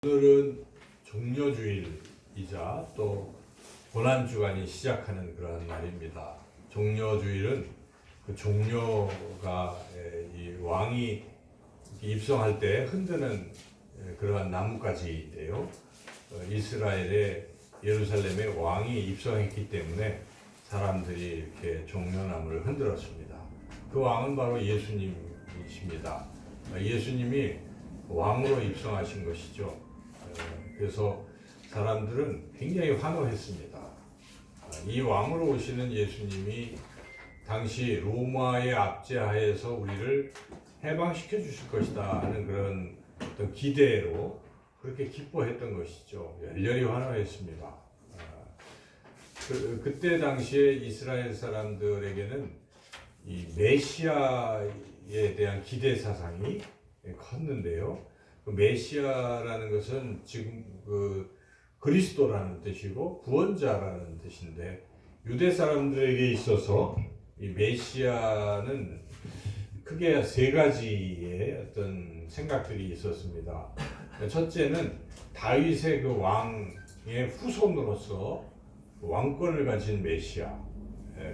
오늘은 종려주일이자 또 고난주간이 시작하는 그런 날입니다. 종려주일은 그 종려가 이 왕이 입성할 때 흔드는 그러한 나뭇가지인데요. 이스라엘의 예루살렘에 왕이 입성했기 때문에 사람들이 이렇게 종려나무를 흔들었습니다. 그 왕은 바로 예수님이십니다. 예수님이 왕으로 입성하신 것이죠. 그래서 사람들은 굉장히 환호했습니다. 이 왕으로 오시는 예수님이 당시 로마의 압제하에서 우리를 해방시켜 주실 것이다 하는 그런 어떤 기대로 그렇게 기뻐했던 것이죠. 열렬히 환호했습니다. 그때 당시에 이스라엘 사람들에게는 이 메시아에 대한 기대 사상이 컸는데요. 그 메시아라는 것은 지금 그 그리스도라는 뜻이고 구원자라는 뜻인데, 유대 사람들에게 있어서 이 메시아는 크게 세 가지의 어떤 생각들이 있었습니다. 첫째는 다윗의 그 왕의 후손으로서 왕권을 가진 메시아.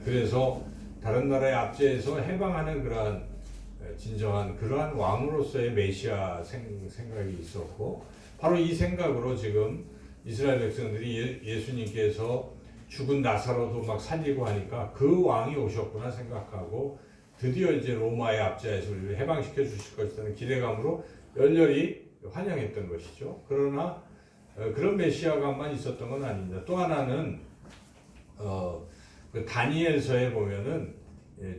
그래서 다른 나라의 압제에서 해방하는 그러한 진정한 그러한 왕으로서의 메시아 생각이 있었고, 바로 이 생각으로 지금 이스라엘 백성들이 예수님께서 죽은 나사로도 막 살리고 하니까 그 왕이 오셨구나 생각하고 드디어 이제 로마의 압제에서 우리를 해방시켜 주실 것이라는 기대감으로 열렬히 환영했던 것이죠. 그러나 그런 메시아감만 있었던 건 아닙니다. 또 하나는 그 다니엘서에 보면은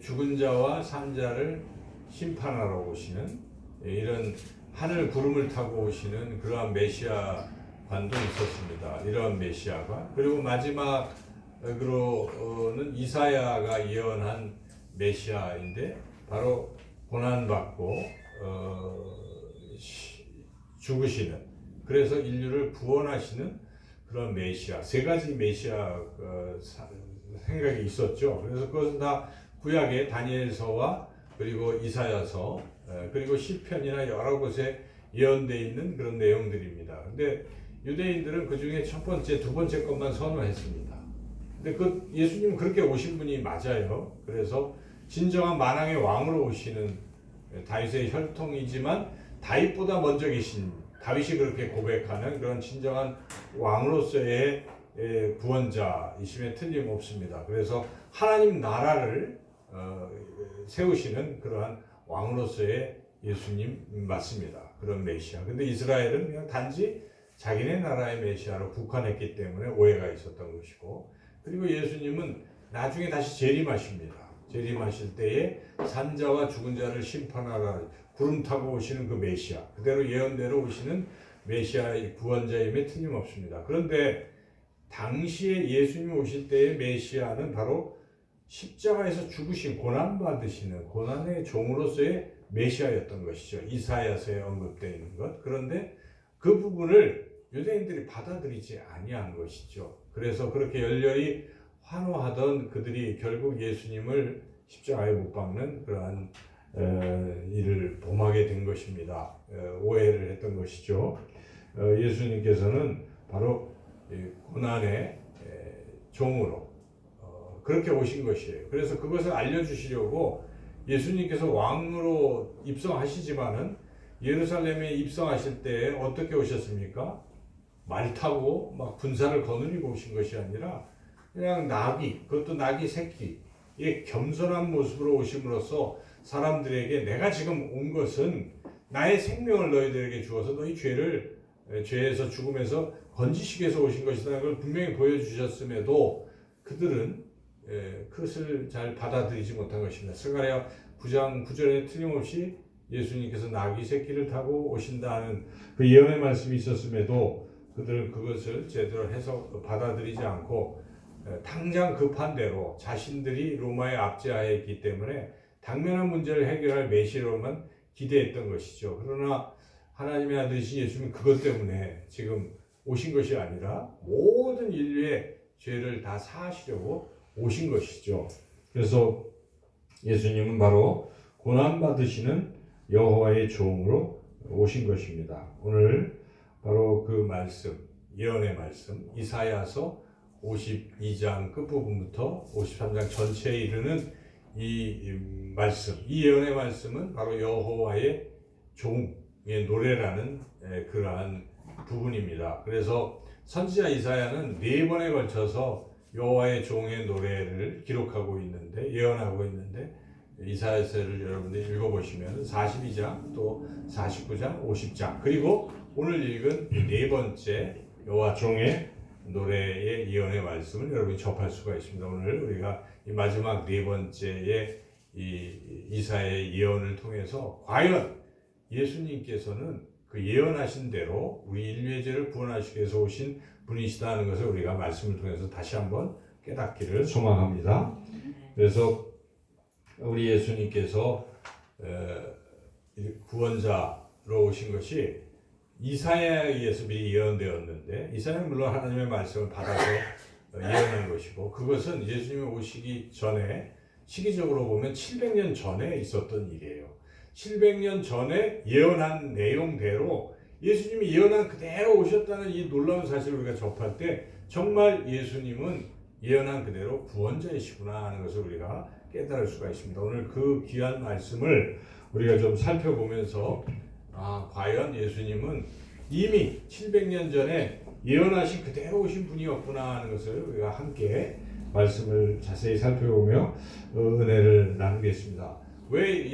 죽은 자와 산 자를 심판하러 오시는 이런 하늘 구름을 타고 오시는 그러한 메시아관도 있었습니다. 이러한 메시아가. 그리고 마지막으로는 이사야가 예언한 메시아인데, 바로 고난받고 죽으시는, 그래서 인류를 구원하시는 그런 메시아. 세 가지 메시아 생각이 있었죠. 그래서 그것은 다 구약의 다니엘서와 그리고 이사야서, 그리고 시편이나 여러 곳에 예언되어 있는 그런 내용들입니다. 근데 유대인들은 그 중에 첫 번째, 두 번째 것만 선호했습니다. 근데 그 예수님은 그렇게 오신 분이 맞아요. 그래서 진정한 만왕의 왕으로 오시는, 다윗의 혈통이지만 다윗보다 먼저 계신, 다윗이 그렇게 고백하는 그런 진정한 왕으로서의 구원자이심에 틀림없습니다. 그래서 하나님 나라를 세우시는 그러한 왕으로서의 예수님 맞습니다. 그런 메시아. 근데 이스라엘은 그냥 단지 자기네 나라의 메시아로 국한했기 때문에 오해가 있었던 것이고, 그리고 예수님은 나중에 다시 재림하십니다. 재림하실 때에 산자와 죽은 자를 심판하라, 구름 타고 오시는 그 메시아, 그대로 예언대로 오시는 메시아의 구원자임에 틀림없습니다. 그런데 당시에 예수님 오실 때의 메시아는 바로 십자가에서 죽으신, 고난받으시는 고난의 종으로서의 메시아였던 것이죠. 이사야서에 언급되어 있는 것. 그런데 그 부분을 유대인들이 받아들이지 아니한 것이죠. 그래서 그렇게 열렬히 환호하던 그들이 결국 예수님을 십자가에 못 박는 그러한 일을 범하게 된 것입니다. 오해를 했던 것이죠. 예수님께서는 바로 고난의 종으로 그렇게 오신 것이에요. 그래서 그것을 알려주시려고 예수님께서 왕으로 입성하시지만은 예루살렘에 입성하실 때 어떻게 오셨습니까? 말 타고 막 군사를 거느리고 오신 것이 아니라 그냥 나귀, 그것도 나귀 새끼, 이 겸손한 모습으로 오심으로써 사람들에게 내가 지금 온 것은 나의 생명을 너희들에게 주어서 너희 죄에서 죽음에서 건지시기 위해서 오신 것이라는 걸 분명히 보여주셨음에도 그들은 그것을 잘 받아들이지 못한 것입니다. 스가랴 9장 9절에 틀림없이 예수님께서 나귀 새끼를 타고 오신다는 그 예언의 말씀이 있었음에도 그들은 그것을 제대로 해서 받아들이지 않고 당장 급한 대로 자신들이 로마의 압제하에 있기 때문에 당면한 문제를 해결할 메시아로만 기대했던 것이죠. 그러나 하나님의 아들이신 예수님은 그것 때문에 지금 오신 것이 아니라 모든 인류의 죄를 다 사하시려고 오신 것이죠. 그래서 예수님은 바로 고난받으시는 여호와의 종으로 오신 것입니다. 오늘 바로 그 말씀, 예언의 말씀, 이사야서 52장 끝부분부터 53장 전체에 이르는 이 말씀, 이 예언의 말씀은 바로 여호와의 종의 노래라는 그러한 부분입니다. 그래서 선지자 이사야는 4번에 걸쳐서 여호와의 종의 노래를 기록하고 있는데, 예언하고 있는데, 이사야서를 여러분들이 읽어보시면 42장, 또 49장, 50장, 그리고 오늘 읽은 4번째 여호와 종의 노래의 예언의 말씀을 여러분이 접할 수가 있습니다. 오늘 우리가 이 마지막 4번째의 이 이사야의 예언을 통해서 과연 예수님께서는 그 예언하신 대로 우리 인류의 죄를 구원하시기 위해서 오신 분이시다는 것을 우리가 말씀을 통해서 다시 한번 깨닫기를 소망합니다. 그래서 우리 예수님께서 구원자로 오신 것이 이사야에 의해서 미리 예언되었는데, 이사야는 물론 하나님의 말씀을 받아서 예언한 것이고, 그것은 예수님이 오시기 전에 시기적으로 보면 700년 전에 있었던 일이에요. 700년 전에 예언한 내용대로 예수님이 예언한 그대로 오셨다는 이 놀라운 사실을 우리가 접할 때 정말 예수님은 예언한 그대로 구원자이시구나 하는 것을 우리가 깨달을 수가 있습니다. 오늘 그 귀한 말씀을 우리가 좀 살펴보면서 과연 예수님은 이미 700년 전에 예언하신 그대로 오신 분이었구나 하는 것을 우리가 함께 말씀을 자세히 살펴보며 은혜를 나누겠습니다. 왜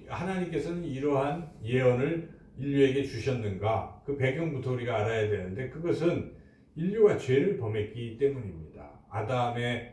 하나님께서는 이러한 예언을 인류에게 주셨는가? 그 배경부터 우리가 알아야 되는데, 그것은 인류가 죄를 범했기 때문입니다. 아담의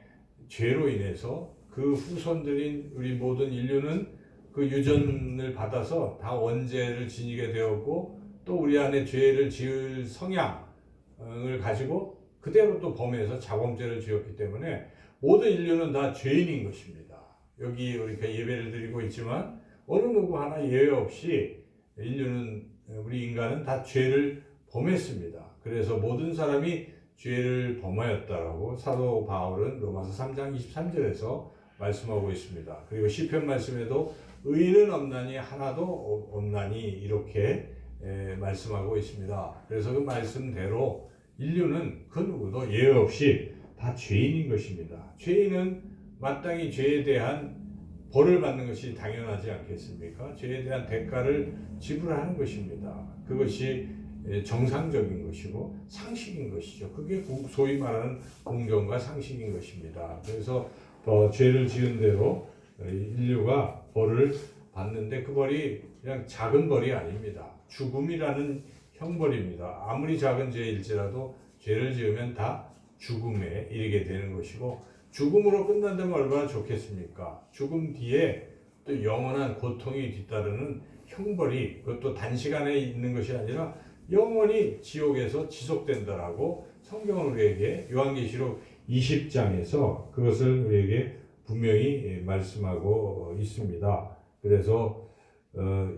죄로 인해서 그 후손들인 우리 모든 인류는 그 유전을 받아서 다 원죄를 지니게 되었고, 또 우리 안에 죄를 지을 성향을 가지고 그대로 또 범해서 자범죄를 지었기 때문에 모든 인류는 다 죄인인 것입니다. 여기 우리가 예배를 드리고 있지만 어느 누구 하나 예외 없이 인류는, 우리 인간은 다 죄를 범했습니다. 그래서 모든 사람이 죄를 범하였다라고 사도 바울은 로마서 3장 23절에서 말씀하고 있습니다. 그리고 시편 말씀에도 의인은 없나니 하나도 없나니 이렇게 말씀하고 있습니다. 그래서 그 말씀대로 인류는 그 누구도 예외 없이 다 죄인인 것입니다. 죄인은 마땅히 죄에 대한 벌을 받는 것이 당연하지 않겠습니까? 죄에 대한 대가를 지불하는 것입니다. 그것이 정상적인 것이고 상식인 것이죠. 그게 소위 말하는 공정과 상식인 것입니다. 그래서 죄를 지은 대로 인류가 벌을 받는데, 그 벌이 그냥 작은 벌이 아닙니다. 죽음이라는 형벌입니다. 아무리 작은 죄일지라도 죄를 지으면 다 죽음에 이르게 되는 것이고, 죽음으로 끝난다면 얼마나 좋겠습니까? 죽음 뒤에 또 영원한 고통이 뒤따르는 형벌이, 그것도 단시간에 있는 것이 아니라 영원히 지옥에서 지속된다라고 성경은 우리에게 요한계시록 20장에서 그것을 우리에게 분명히 말씀하고 있습니다. 그래서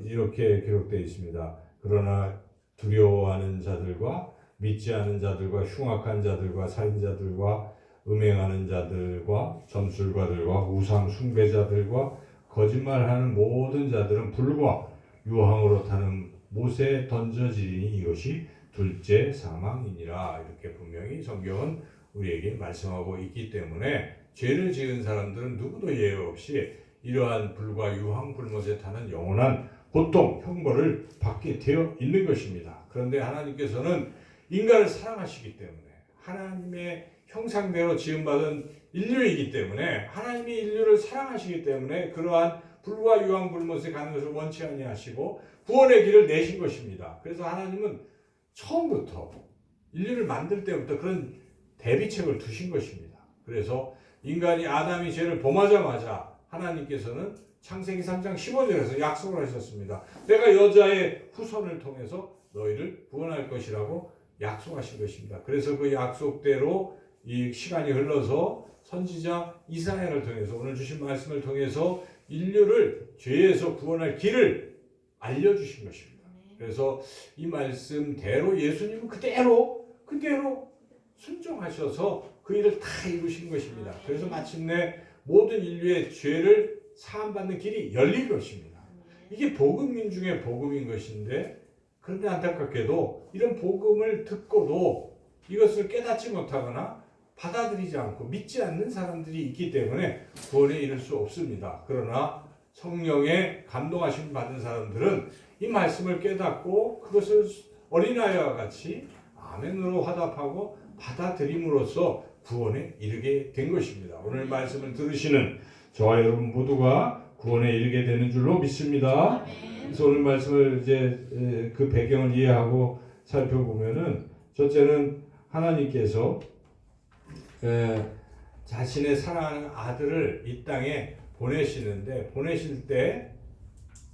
이렇게 기록되어 있습니다. 그러나 두려워하는 자들과 믿지 않은 자들과 흉악한 자들과 살인자들과 음행하는 자들과 점술가들과 우상 숭배자들과 거짓말하는 모든 자들은 불과 유황으로 타는 못에 던져지리니 이것이 둘째 사망이니라. 이렇게 분명히 성경은 우리에게 말씀하고 있기 때문에 죄를 지은 사람들은 누구도 예외 없이 이러한 불과 유황 불못에 타는 영원한 고통, 형벌을 받게 되어 있는 것입니다. 그런데 하나님께서는 인간을 사랑하시기 때문에, 하나님의 형상대로 지음받은 인류이기 때문에, 하나님이 인류를 사랑하시기 때문에 그러한 불과 유황 불못에 가는 것을 원치 아니하시고 구원의 길을 내신 것입니다. 그래서 하나님은 처음부터 인류를 만들 때부터 그런 대비책을 두신 것입니다. 그래서 인간이 아담이 죄를 범하자마자 하나님께서는 창세기 3장 15절에서 약속을 하셨습니다. 내가 여자의 후손을 통해서 너희를 구원할 것이라고 약속하신 것입니다. 그래서 그 약속대로 이 시간이 흘러서 선지자 이사야를 통해서, 오늘 주신 말씀을 통해서 인류를 죄에서 구원할 길을 알려주신 것입니다. 그래서 이 말씀대로 예수님은 그대로 순종하셔서 그 일을 다 이루신 것입니다. 그래서 마침내 모든 인류의 죄를 사함받는 길이 열린 것입니다. 이게 복음인 중에 복음인 것인데, 그런데 안타깝게도 이런 복음을 듣고도 이것을 깨닫지 못하거나 받아들이지 않고 믿지 않는 사람들이 있기 때문에 구원에 이를 수 없습니다. 그러나 성령의 감동하심 받은 사람들은 이 말씀을 깨닫고 그것을 어린아이와 같이 아멘으로 화답하고 받아들임으로써 구원에 이르게 된 것입니다. 오늘 말씀을 들으시는 저와 여러분 모두가 구원에 이르게 되는 줄로 믿습니다. 그래서 오늘 말씀을 이제 그 배경을 이해하고 살펴보면은, 첫째는 하나님께서 자신의 사랑하는 아들을 이 땅에 보내시는데, 보내실 때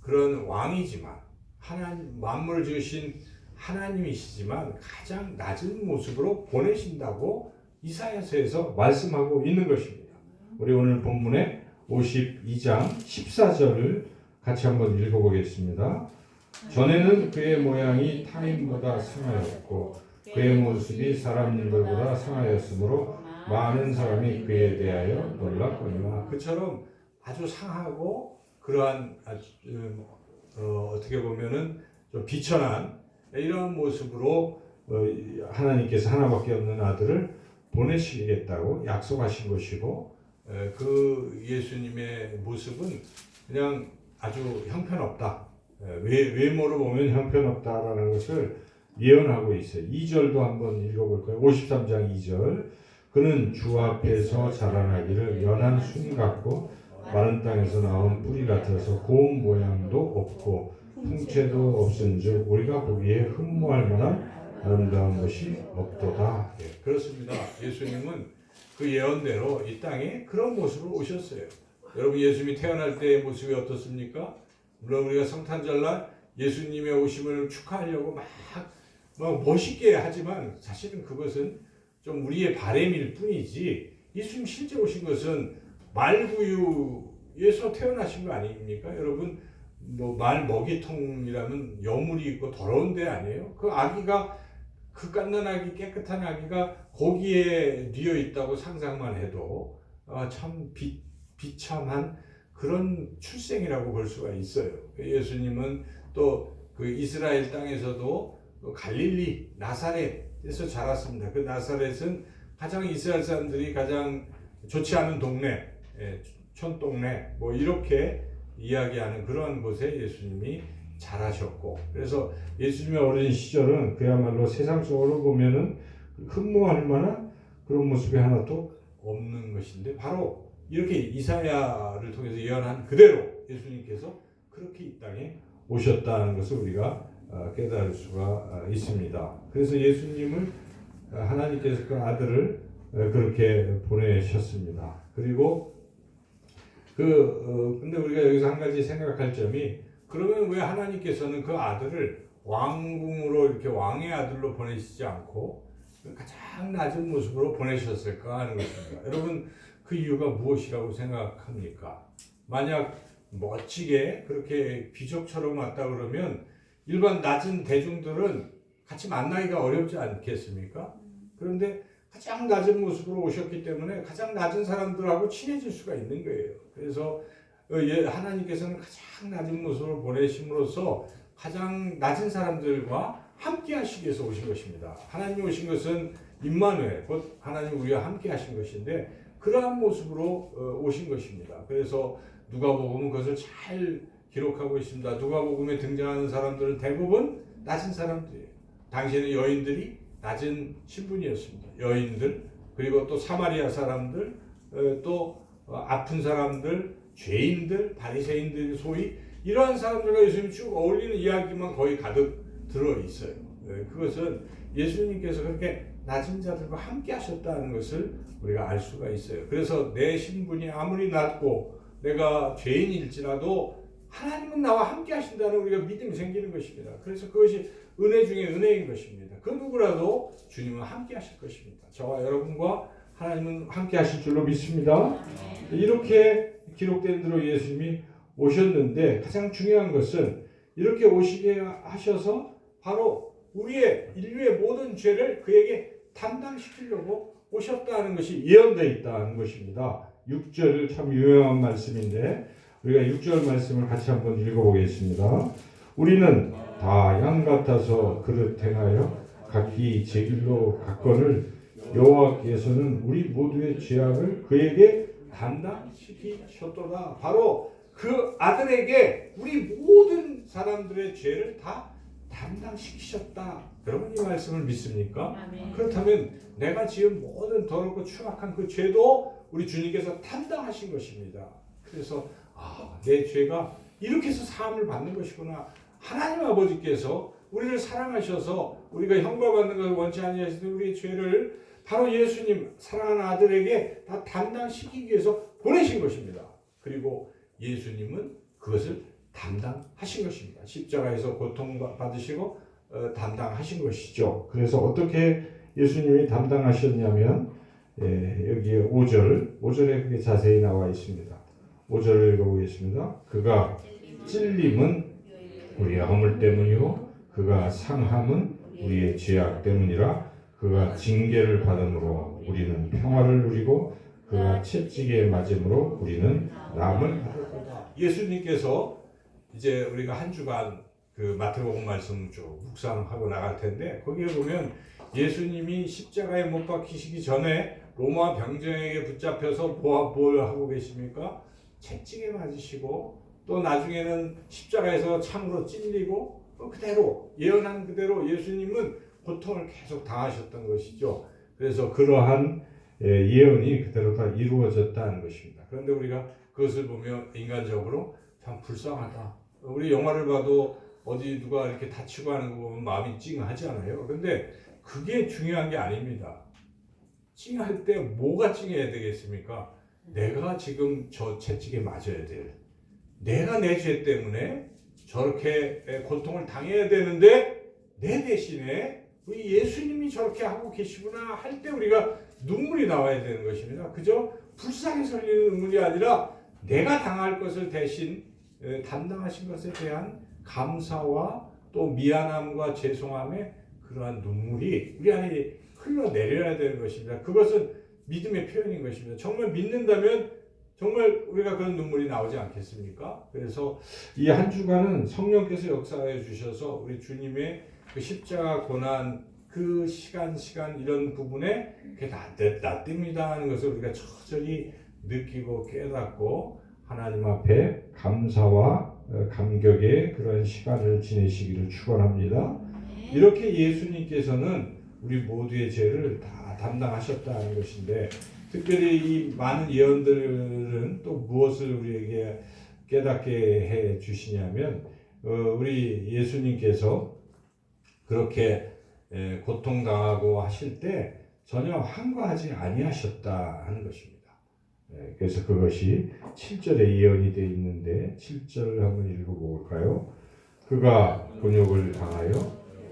그런 왕이지만 하나님 만물을 지으신 하나님이시지만 가장 낮은 모습으로 보내신다고 이사야서에서 말씀하고 있는 것입니다. 우리 오늘 본문의 52장 14절을 같이 한번 읽어보겠습니다. 전에는 그의 모양이 타인보다 상하였고 그의 모습이 사람들보다 상하였으므로 많은 사람이 그에 대하여 놀랐거니와. 그처럼 아주 상하고 그러한 어떻게 보면은 좀 비천한 이러한 모습으로 하나님께서 하나밖에 없는 아들을 보내시겠다고 약속하신 것이고, 그 예수님의 모습은 그냥 아주 형편없다. 외모로 보면 형편없다라는 것을 예언하고 있어요. 2절도 한번 읽어볼까요? 53장 2절. 그는 주 앞에서 자라나기를 연한 순 같고 마른 땅에서 나온 뿌리 같아서 고운 모양도 없고 풍채도 없은즉 우리가 보기에 흠모할 만한 아름다운 것이 없도다. 예, 그렇습니다. 예수님은 그 예언대로 이 땅에 그런 모습으로 오셨어요. 여러분, 예수님이 태어날 때의 모습이 어떻습니까? 물론 우리가 성탄절날 예수님의 오심을 축하하려고 막 멋있게 하지만 사실은 그것은 좀 우리의 바램일 뿐이지, 예수님 실제 오신 것은 말구유에서 태어나신 거 아닙니까? 여러분, 뭐 말 먹이통이라면 여물이 있고 더러운 데 아니에요? 그 아기가, 그 갓난아기, 깨끗한 아기가 거기에 뉘어 있다고 상상만 해도 참 비참한 그런 출생이라고 볼 수가 있어요. 예수님은 또 그 이스라엘 땅에서도 갈릴리 나사렛에서 자랐습니다. 그 나사렛은 가장 이스라엘 사람들이 가장 좋지 않은 동네, 촌동네 뭐 이렇게 이야기하는 그런 곳에 예수님이 자라셨고, 그래서 예수님의 어린 시절은 그야말로 세상적으로 보면은 흠모할 만한 그런 모습이 하나도 없는 것인데, 바로 이렇게 이사야를 통해서 예언한 그대로 예수님께서 그렇게 이 땅에 오셨다는 것을 우리가 깨달을 수가 있습니다. 그래서 예수님을 하나님께서 그 아들을 그렇게 보내셨습니다. 그리고 근데 우리가 여기서 한 가지 생각할 점이, 그러면 왜 하나님께서는 그 아들을 왕궁으로 이렇게 왕의 아들로 보내시지 않고 가장 낮은 모습으로 보내셨을까 하는 것입니다. 여러분, 그 이유가 무엇이라고 생각합니까? 만약 멋지게 그렇게 귀족처럼 왔다 그러면 일반 낮은 대중들은 같이 만나기가 어렵지 않겠습니까? 그런데 가장 낮은 모습으로 오셨기 때문에 가장 낮은 사람들하고 친해질 수가 있는 거예요. 그래서 하나님께서는 가장 낮은 모습으로 보내심으로써 가장 낮은 사람들과 함께 하시기 위해서 오신 것입니다. 하나님이 오신 것은 임마누엘, 곧 하나님 우리와 함께 하신 것인데, 그러한 모습으로 오신 것입니다. 그래서 누가복음은 그것을 잘 기록하고 있습니다. 누가복음에 등장하는 사람들은 대부분 낮은 사람들이에요. 당시에는 여인들이 낮은 신분이었습니다. 여인들, 그리고 또 사마리아 사람들, 또 아픈 사람들, 죄인들, 바리새인들, 소위 이러한 사람들과 예수님이 쭉 어울리는 이야기만 거의 가득 들어 있어요. 그것은 예수님께서 그렇게 낮은 자들과 함께 하셨다는 것을 우리가 알 수가 있어요. 그래서 내 신분이 아무리 낮고 내가 죄인일지라도 하나님은 나와 함께 하신다는 우리가 믿음이 생기는 것입니다. 그래서 그것이 은혜 중에 은혜인 것입니다. 그 누구라도 주님은 함께 하실 것입니다. 저와 여러분과 하나님은 함께 하실 줄로 믿습니다. 이렇게 기록된 대로 예수님이 오셨는데, 가장 중요한 것은 이렇게 오시게 하셔서 바로 우리의 인류의 모든 죄를 그에게 담당시키려고 오셨다는 것이 예언되어 있다는 것입니다. 6절 참 유명한 말씀인데 우리가 6절 말씀을 같이 한번 읽어보겠습니다. 우리는 다 양 같아서 그릇 행하여 각기 제 길로 갔거늘 여호와께서는 우리 모두의 죄악을 그에게 담당시키셨도다. 바로 그 아들에게 우리 모든 사람들의 죄를 다 담당시키셨다. 여러분 이 말씀을 믿습니까? 아멘. 그렇다면 내가 지은 모든 더럽고 추악한 그 죄도 우리 주님께서 담당하신 것입니다. 그래서 내 죄가 이렇게 해서 사함을 받는 것이구나. 하나님 아버지께서 우리를 사랑하셔서 우리가 형벌받는 것을 원치 아니하시는 우리의 죄를 바로 예수님 사랑하는 아들에게 다 담당시키기 위해서 보내신 것입니다. 그리고 예수님은 그것을 담당하신 것입니다. 십자가에서 고통받으시고 담당하신 것이죠. 그래서 어떻게 예수님이 담당하셨냐면 여기에 5절에 그게 자세히 나와 있습니다. 5절을 읽어보겠습니다. 그가 찔림은 우리의 허물 때문이요 그가 상함은 우리의 죄악 때문이라. 그가 징계를 받음으로 우리는 평화를 누리고 그가 채찍에 맞음으로 우리는 남을 받았다. 예수님께서 이제 우리가 한 주간 그 마태복음 말씀 쭉 묵상하고 나갈 텐데 거기에 보면 예수님이 십자가에 못 박히시기 전에 로마 병정에게 붙잡혀서 뭘 하고 계십니까? 채찍에 맞으시고 또 나중에는 십자가에서 창으로 찔리고 그대로 예언한 그대로 예수님은 고통을 계속 당하셨던 것이죠. 그래서 그러한 예언이 그대로 다 이루어졌다는 것입니다. 그런데 우리가 그것을 보면 인간적으로 참 불쌍하다. 우리 영화를 봐도 어디 누가 이렇게 다치고 하는 거 보면 마음이 찡하지 않아요? 그런데 그게 중요한 게 아닙니다. 찡할 때 뭐가 찡해야 되겠습니까? 내가 지금 저 채찍에 맞아야 될, 내가 내 죄 때문에 저렇게 고통을 당해야 되는데 내 대신에 우리 예수님이 저렇게 하고 계시구나 할 때 우리가 눈물이 나와야 되는 것입니다. 그저 불쌍해서 흘리는 눈물이 아니라 내가 당할 것을 대신 담당하신 것에 대한 감사와 또 미안함과 죄송함의 그러한 눈물이 우리 안에 흘러내려야 되는 것입니다. 그것은 믿음의 표현인 것입니다. 정말 믿는다면 정말 우리가 그런 눈물이 나오지 않겠습니까? 그래서 이 한 주간은 성령께서 역사해 주셔서 우리 주님의 그 십자가 고난 그 시간 이런 부분에 그게 나 뜹니다 하는 것을 우리가 처절히 느끼고 깨닫고 하나님 앞에 감사와 감격의 그런 시간을 지내시기를 축원합니다. 이렇게 예수님께서는 우리 모두의 죄를 다 담당하셨다는 것인데 특별히 이 많은 예언들은 또 무엇을 우리에게 깨닫게 해 주시냐면 우리 예수님께서 그렇게 고통당하고 하실 때 전혀 항거하지 아니하셨다 하는 것입니다. 그래서 그것이 7절에 예언이 되어 있는데 7절을 한번 읽어볼까요? 그가 곤욕을 당하여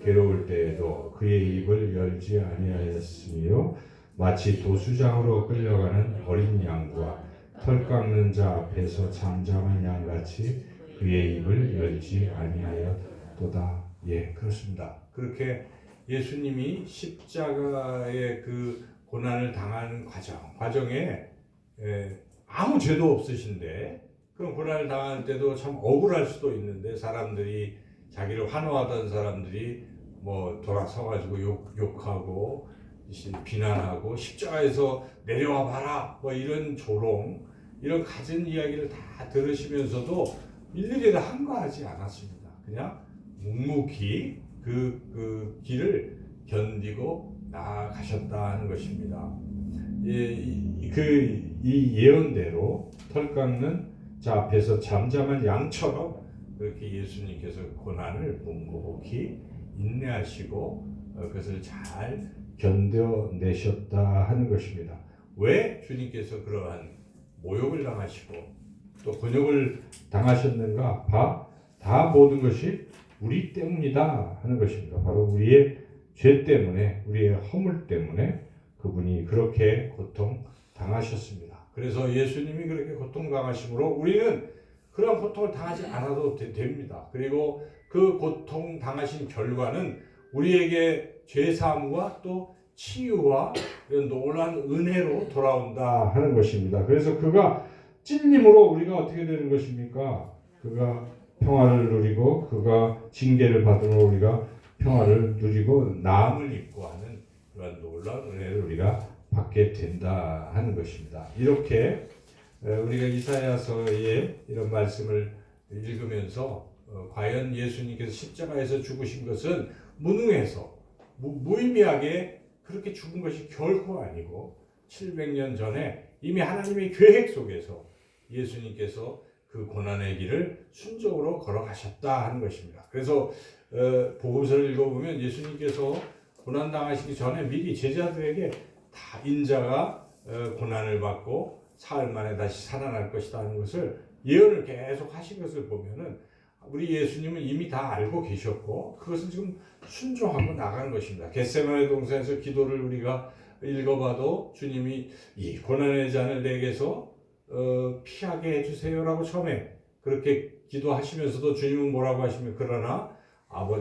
괴로울 때에도 그의 입을 열지 아니하였으며 마치 도수장으로 끌려가는 어린 양과 털 깎는 자 앞에서 잠잠한 양같이 그의 입을 열지 아니하였도다. 예, 그렇습니다. 그렇게 예수님이 십자가의 그 고난을 당하는 과정에 아무 죄도 없으신데 그런 고난을 당할 때도 참 억울할 수도 있는데 사람들이 자기를 환호하던 사람들이 뭐 돌아서가지고 욕하고 비난하고 십자가에서 내려와 봐라 뭐 이런 조롱 이런 가진 이야기를 다 들으시면서도 일일이 다 항거하지 않았습니다. 그냥 묵묵히 그 길을 견디고 나아가셨다는 것입니다. 이 예언대로 털 깎는 자 앞에서 잠잠한 양처럼 그렇게 예수님께서 고난을 묵묵히 인내하시고 그것을 잘 견뎌내셨다 하는 것입니다. 왜 주님께서 그러한 모욕을 당하시고 또 곤욕을 당하셨는가? 다 모든 것이 우리 때문이다 하는 것입니다. 바로 우리의 죄 때문에 우리의 허물 때문에 그분이 그렇게 고통 당하셨습니다. 그래서 예수님이 그렇게 고통 당하심으로 우리는 그런 고통을 당하지 않아도 됩니다. 그리고 그 고통 당하신 결과는 우리에게 죄사함과 또 치유와 이런 놀라운 은혜로 돌아온다 하는 것입니다. 그래서 그가 찔림으로 우리가 어떻게 되는 것입니까? 그가 평화를 누리고 그가 징계를 받으므로 우리가 평화를 누리고 나음을 입고 하는 그런 놀라운 은혜를 우리가 받게 된다 하는 것입니다. 이렇게 우리가 이사야서의 이런 말씀을 읽으면서 과연 예수님께서 십자가에서 죽으신 것은 무능해서 무의미하게 그렇게 죽은 것이 결코 아니고 700년 전에 이미 하나님의 계획 속에서 예수님께서 그 고난의 길을 순종으로 걸어가셨다 하는 것입니다. 그래서 복음서를 읽어보면 예수님께서 고난당하시기 전에 미리 제자들에게 다 인자가 고난을 받고 사흘 만에 다시 살아날 것이다 하는 것을 예언을 계속 하신 것을 보면은 우리 예수님은 이미 다 알고 계셨고 그것을 지금 순종하고 나가는 것입니다. 겟세마네 동산에서 기도를 우리가 읽어봐도 주님이 이 고난의 잔을 내게서 피하게 해주세요라고 처음에 그렇게 기도하시면서도 주님은 뭐라고 하시면 그러나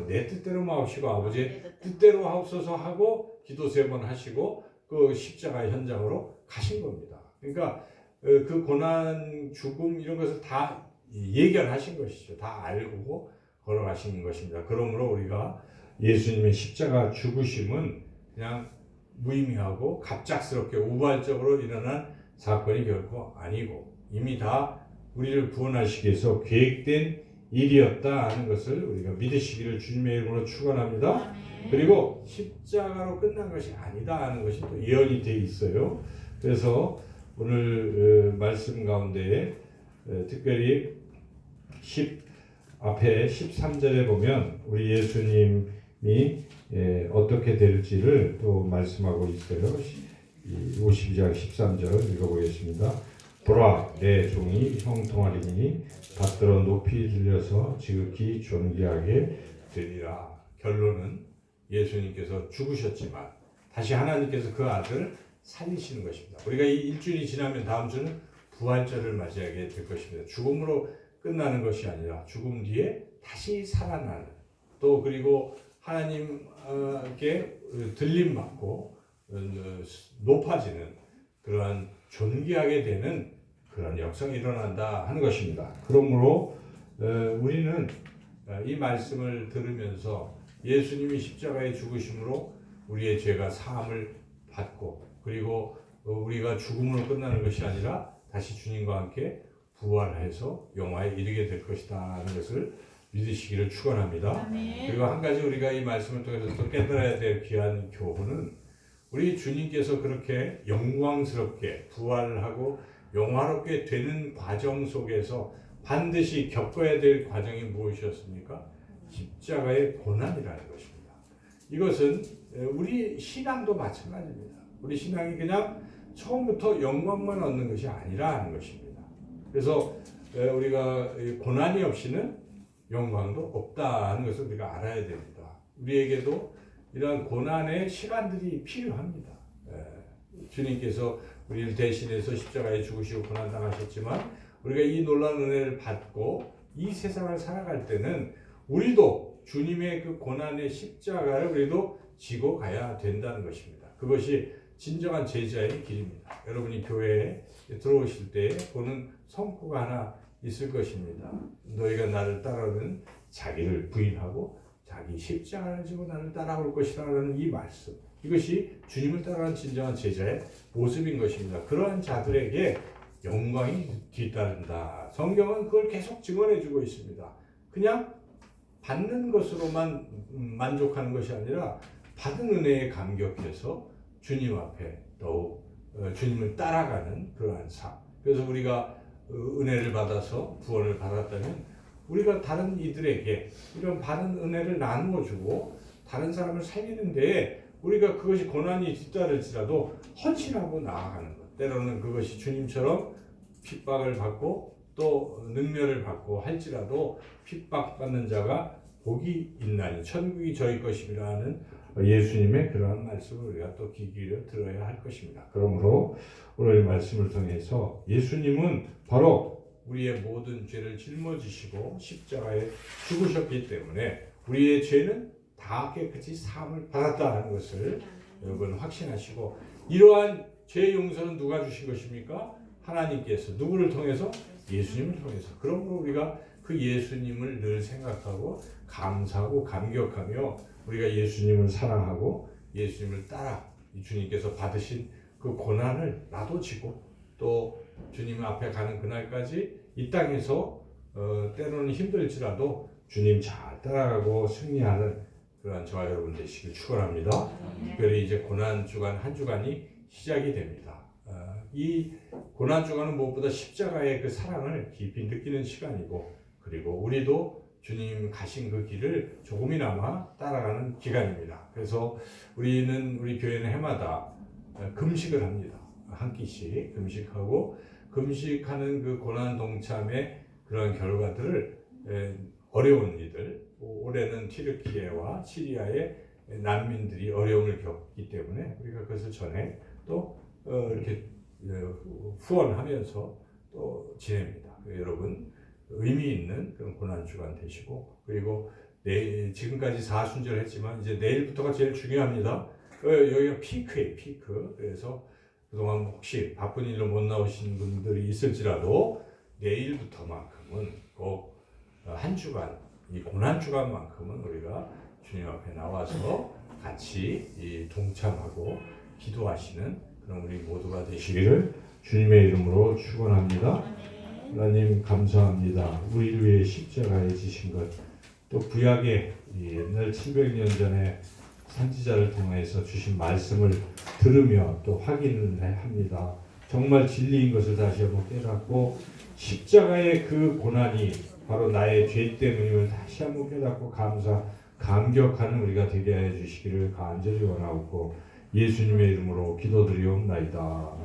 내 뜻대로 마옵시고 아버지의 뜻대로 하옵소서 하고 기도 3번 하시고 그 십자가 현장으로 가신 겁니다. 그러니까 그 고난, 죽음 이런 것을 다 예견하신 것이죠. 다 알고 걸어가신 것입니다. 그러므로 우리가 예수님의 십자가 죽으심은 그냥 무의미하고 갑작스럽게 우발적으로 일어난 사건이 결코 아니고 이미 다 우리를 구원하시기 위해서 계획된 일이었다 하는 것을 우리가 믿으시기를 주님의 이름으로 축원합니다. 그리고 십자가로 끝난 것이 아니다 하는 것이 또 예언이 되어 있어요. 그래서 오늘 말씀 가운데 특별히 앞에 13절에 보면 우리 예수님이 어떻게 될지를 또 말씀하고 있어요. 52장 13절 읽어보겠습니다. 보라 내 종이 형통하리니 받들어 높이 들려서 지극히 존귀하게 되리라. 결론은 예수님께서 죽으셨지만 다시 하나님께서 그 아들을 살리시는 것입니다. 우리가 이 일주일이 지나면 다음 주는 부활절을 맞이하게 될 것입니다. 죽음으로 끝나는 것이 아니라 죽음 뒤에 다시 살아나는 또 그리고 하나님께 들림받고 높아지는 그러한 존귀하게 되는 그런 역사가 일어난다 하는 것입니다. 그러므로 우리는 이 말씀을 들으면서 예수님이 십자가에 죽으심으로 우리의 죄가 사함을 받고 그리고 우리가 죽음으로 끝나는 것이 아니라 다시 주님과 함께 부활해서 영화에 이르게 될 것이다 하는 것을 믿으시기를 축원합니다. 그리고 한 가지 우리가 이 말씀을 통해서 또 깨달아야 될 귀한 교훈은 우리 주님께서 그렇게 영광스럽게 부활하고 영화롭게 되는 과정 속에서 반드시 겪어야 될 과정이 무엇이었습니까? 십자가의 고난이라는 것입니다. 이것은 우리 신앙도 마찬가지입니다. 우리 신앙이 그냥 처음부터 영광만 얻는 것이 아니라 하는 것입니다. 그래서 우리가 고난이 없이는 영광도 없다 하는 것을 우리가 알아야 됩니다. 우리에게도 이러한 고난의 시간들이 필요합니다. 주님께서 우리를 대신해서 십자가에 죽으시고 고난당하셨지만 우리가 이 놀라운 은혜를 받고 이 세상을 살아갈 때는 우리도 주님의 그 고난의 십자가를 우리도 지고 가야 된다는 것입니다. 그것이 진정한 제자의 길입니다. 여러분이 교회에 들어오실 때 보는 성구가 하나 있을 것입니다. 너희가 나를 따르는 자기를 부인하고 자기 십자가를 지고 나를 따라올 것이라는 이 말씀. 이것이 주님을 따라가는 진정한 제자의 모습인 것입니다. 그러한 자들에게 영광이 뒤따른다. 성경은 그걸 계속 증언해주고 있습니다. 그냥 받는 것으로만 만족하는 것이 아니라 받은 은혜에 감격해서 주님 앞에 더욱 주님을 따라가는 그러한 삶. 그래서 우리가 은혜를 받아서 구원을 받았다면 우리가 다른 이들에게 이런 받은 은혜를 나누어 주고 다른 사람을 살리는 데에 우리가 그것이 고난이 뒤따를지라도 헌신하고 나아가는 것. 때로는 그것이 주님처럼 핍박을 받고 또 능멸을 받고 할지라도 핍박받는 자가 복이 있나니 천국이 저희 것임이라 하는 예수님의 그러한 말씀을 우리가 또 귀 기울여 들어야 할 것입니다. 그러므로 오늘 말씀을 통해서 예수님은 바로 우리의 모든 죄를 짊어지시고 십자가에 죽으셨기 때문에 우리의 죄는 다 깨끗이 사함을 받았다 하는 것을 여러분 확신하시고 이러한 죄 용서는 누가 주신 것입니까? 하나님께서 누구를 통해서? 예수님을 통해서. 그러므로 우리가 그 예수님을 늘 생각하고 감사하고 감격하며 우리가 예수님을 사랑하고 예수님을 따라 주님께서 받으신 그 고난을 나도 지고 또 주님 앞에 가는 그날까지 이 땅에서 때로는 힘들지라도 주님 잘 따라가고 승리하는 그러한 저와 여러분 되시길 축원합니다. 특별히 이제 고난 주간 한 주간이 시작이 됩니다. 이 고난 주간은 무엇보다 십자가의 그 사랑을 깊이 느끼는 시간이고 그리고 우리도 주님 가신 그 길을 조금이나마 따라가는 기간입니다. 그래서 우리는 우리 교회는 해마다 금식을 합니다. 한 끼씩 금식하고 금식하는 그 고난 동참의 그런 결과들을 어려운 이들 올해는 튀르키예와 시리아의 난민들이 어려움을 겪기 때문에 우리가 그것을 전에 또 이렇게 후원하면서 또 지냅니다. 여러분 의미 있는 그런 고난 주간 되시고 그리고 지금까지 4순절 했지만 이제 내일부터가 제일 중요합니다. 여기가 피크예요, 피크. 그래서 그동안 혹시 바쁜 일로 못 나오신 분들이 있을지라도 내일부터만큼은 꼭 한 주간, 이 고난 주간만큼은 우리가 주님 앞에 나와서 같이 동참하고 기도하시는 그런 우리 모두가 되시기를 주님의 이름으로 축원합니다. 하나님 감사합니다. 우리를 위해 십자가에 지신 것, 또 구약의 옛날 700년 전에 선지자를 통해서 주신 말씀을 들으며 또 확인을 합니다. 정말 진리인 것을 다시 한번 깨닫고 십자가의 그 고난이 바로 나의 죄 때문임을 다시 한번 깨닫고 감격하는 우리가 되게 해 주시기를 간절히 원하옵고 예수님의 이름으로 기도드리옵나이다.